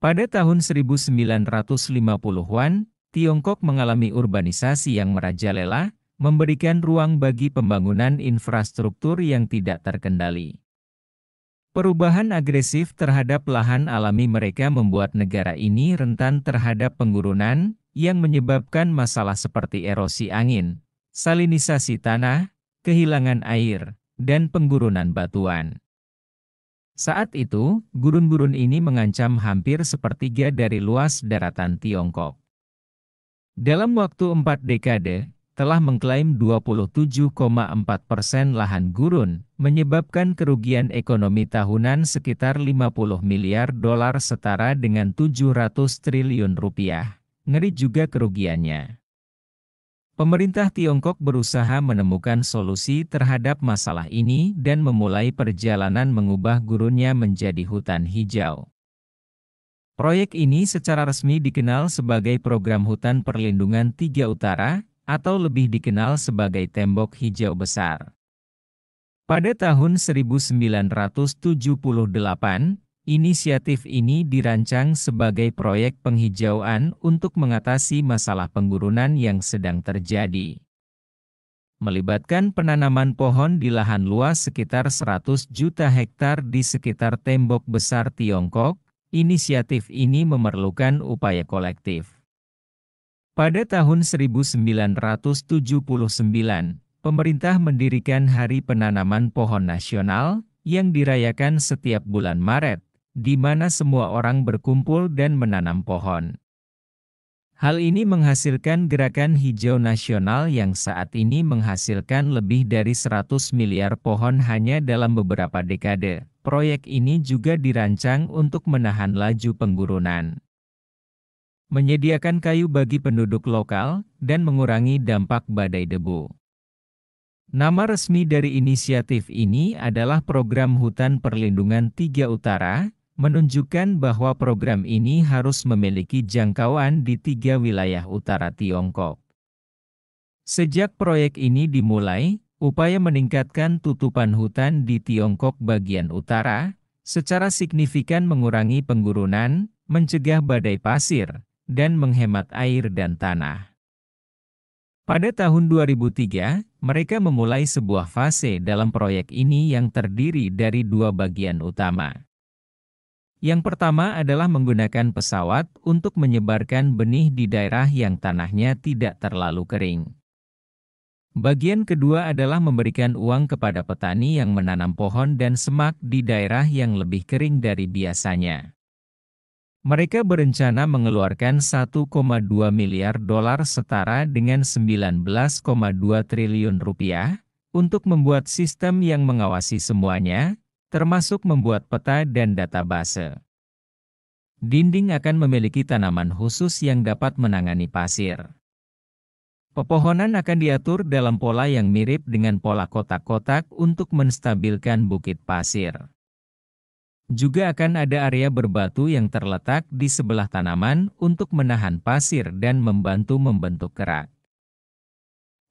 Pada tahun 1950-an, Tiongkok mengalami urbanisasi yang merajalela, memberikan ruang bagi pembangunan infrastruktur yang tidak terkendali. Perubahan agresif terhadap lahan alami mereka membuat negara ini rentan terhadap penggurunan, yang menyebabkan masalah seperti erosi angin, salinisasi tanah, kehilangan air, dan penggurunan batuan. Saat itu, gurun-gurun ini mengancam hampir sepertiga dari luas daratan Tiongkok. Dalam waktu 4 dekade, telah mengklaim 27,4% lahan gurun, menyebabkan kerugian ekonomi tahunan sekitar 50 miliar dolar setara dengan 700 triliun rupiah. Ngeri juga kerugiannya. Pemerintah Tiongkok berusaha menemukan solusi terhadap masalah ini dan memulai perjalanan mengubah gurunnya menjadi hutan hijau. Proyek ini secara resmi dikenal sebagai Program Hutan Perlindungan 3 Utara, atau lebih dikenal sebagai Tembok Hijau Besar. Pada tahun 1978, inisiatif ini dirancang sebagai proyek penghijauan untuk mengatasi masalah penggurunan yang sedang terjadi. Melibatkan penanaman pohon di lahan luas sekitar 100 juta hektar di sekitar tembok besar Tiongkok, inisiatif ini memerlukan upaya kolektif. Pada tahun 1979, pemerintah mendirikan Hari Penanaman Pohon Nasional, yang dirayakan setiap bulan Maret, di mana semua orang berkumpul dan menanam pohon. Hal ini menghasilkan gerakan hijau nasional yang saat ini menghasilkan lebih dari 100 miliar pohon hanya dalam beberapa dekade. Proyek ini juga dirancang untuk menahan laju penggurunan, menyediakan kayu bagi penduduk lokal, dan mengurangi dampak badai debu. Nama resmi dari inisiatif ini adalah Program Hutan Perlindungan 3 Utara, menunjukkan bahwa program ini harus memiliki jangkauan di 3 wilayah utara Tiongkok. Sejak proyek ini dimulai, upaya meningkatkan tutupan hutan di Tiongkok bagian utara, secara signifikan mengurangi penggurunan, mencegah badai pasir, dan menghemat air dan tanah. Pada tahun 2003, mereka memulai sebuah fase dalam proyek ini yang terdiri dari 2 bagian utama. Yang pertama adalah menggunakan pesawat untuk menyebarkan benih di daerah yang tanahnya tidak terlalu kering. Bagian kedua adalah memberikan uang kepada petani yang menanam pohon dan semak di daerah yang lebih kering dari biasanya. Mereka berencana mengeluarkan 1,2 miliar dolar setara dengan 19,2 triliun rupiah, untuk membuat sistem yang mengawasi semuanya, termasuk membuat peta dan database. Dinding akan memiliki tanaman khusus yang dapat menangani pasir. Pepohonan akan diatur dalam pola yang mirip dengan pola kotak-kotak untuk menstabilkan bukit pasir. Juga akan ada area berbatu yang terletak di sebelah tanaman untuk menahan pasir dan membantu membentuk kerak.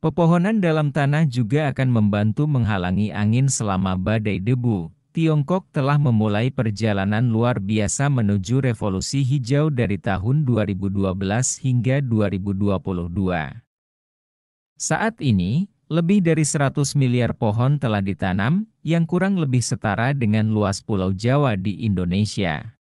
Pepohonan dalam tanah juga akan membantu menghalangi angin selama badai debu. Tiongkok telah memulai perjalanan luar biasa menuju revolusi hijau dari tahun 2012 hingga 2022. Saat ini, lebih dari 100 miliar pohon telah ditanam, yang kurang lebih setara dengan luas Pulau Jawa di Indonesia.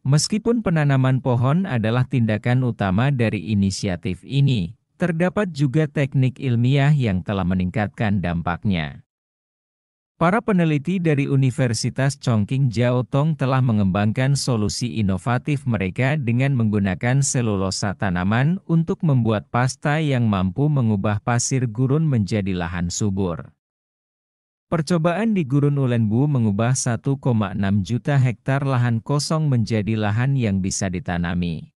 Meskipun penanaman pohon adalah tindakan utama dari inisiatif ini, terdapat juga teknik ilmiah yang telah meningkatkan dampaknya. Para peneliti dari Universitas Chongqing Jiao Tong telah mengembangkan solusi inovatif mereka dengan menggunakan selulosa tanaman untuk membuat pasta yang mampu mengubah pasir gurun menjadi lahan subur. Percobaan di Gurun Ulenbu mengubah 1,6 juta hektar lahan kosong menjadi lahan yang bisa ditanami.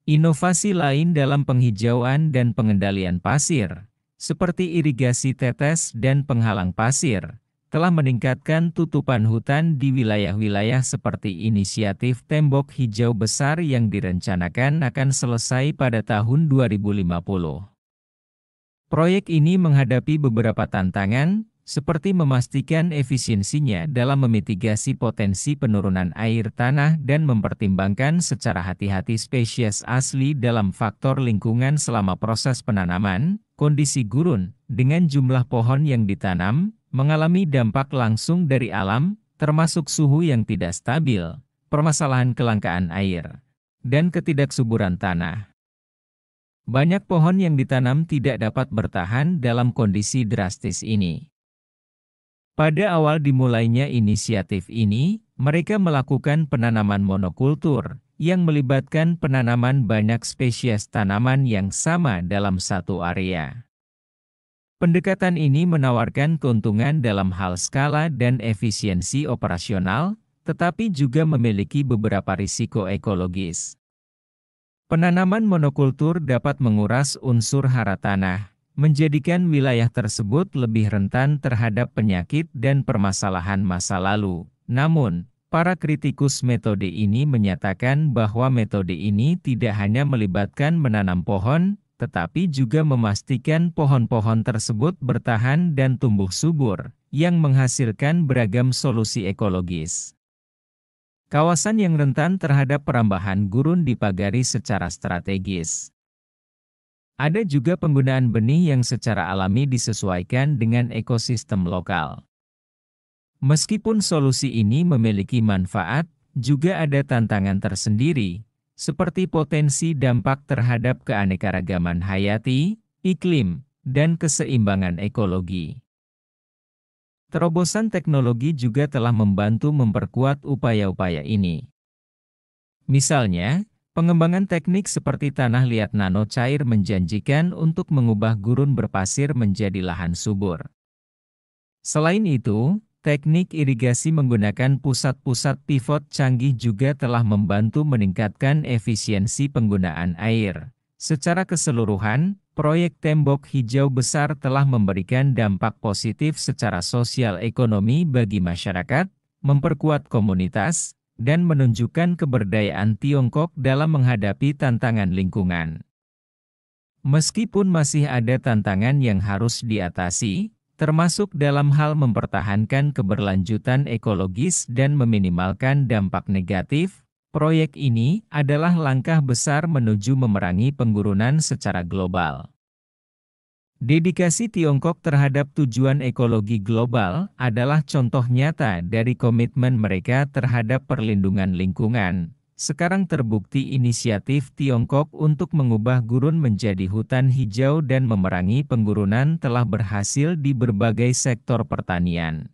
Inovasi lain dalam penghijauan dan pengendalian pasir, seperti irigasi tetes dan penghalang pasir, telah meningkatkan tutupan hutan di wilayah-wilayah seperti inisiatif Tembok Hijau Besar yang direncanakan akan selesai pada tahun 2050. Proyek ini menghadapi beberapa tantangan, seperti memastikan efisiensinya dalam memitigasi potensi penurunan air tanah dan mempertimbangkan secara hati-hati spesies asli dalam faktor lingkungan selama proses penanaman. Kondisi gurun, dengan jumlah pohon yang ditanam, mengalami dampak langsung dari alam, termasuk suhu yang tidak stabil, permasalahan kelangkaan air, dan ketidaksuburan tanah. Banyak pohon yang ditanam tidak dapat bertahan dalam kondisi drastis ini. Pada awal dimulainya inisiatif ini, mereka melakukan penanaman monokultur, yang melibatkan penanaman banyak spesies tanaman yang sama dalam satu area. Pendekatan ini menawarkan keuntungan dalam hal skala dan efisiensi operasional, tetapi juga memiliki beberapa risiko ekologis. Penanaman monokultur dapat menguras unsur hara tanah, menjadikan wilayah tersebut lebih rentan terhadap penyakit dan permasalahan masa lalu. Namun, para kritikus metode ini menyatakan bahwa metode ini tidak hanya melibatkan menanam pohon, tetapi juga memastikan pohon-pohon tersebut bertahan dan tumbuh subur, yang menghasilkan beragam solusi ekologis. Kawasan yang rentan terhadap perambahan gurun dipagari secara strategis. Ada juga penggunaan benih yang secara alami disesuaikan dengan ekosistem lokal. Meskipun solusi ini memiliki manfaat, juga ada tantangan tersendiri, seperti potensi dampak terhadap keanekaragaman hayati, iklim, dan keseimbangan ekologi. Terobosan teknologi juga telah membantu memperkuat upaya-upaya ini. Misalnya, pengembangan teknik seperti tanah liat nano cair menjanjikan untuk mengubah gurun berpasir menjadi lahan subur. Selain itu, teknik irigasi menggunakan pusat-pusat pivot canggih juga telah membantu meningkatkan efisiensi penggunaan air. Secara keseluruhan, proyek tembok hijau besar telah memberikan dampak positif secara sosial ekonomi bagi masyarakat, memperkuat komunitas, dan menunjukkan keberdayaan Tiongkok dalam menghadapi tantangan lingkungan. Meskipun masih ada tantangan yang harus diatasi, termasuk dalam hal mempertahankan keberlanjutan ekologis dan meminimalkan dampak negatif, proyek ini adalah langkah besar menuju memerangi penggurunan secara global. Dedikasi Tiongkok terhadap tujuan ekologi global adalah contoh nyata dari komitmen mereka terhadap perlindungan lingkungan. Sekarang terbukti inisiatif Tiongkok untuk mengubah gurun menjadi hutan hijau dan memerangi penggurunan telah berhasil di berbagai sektor pertanian.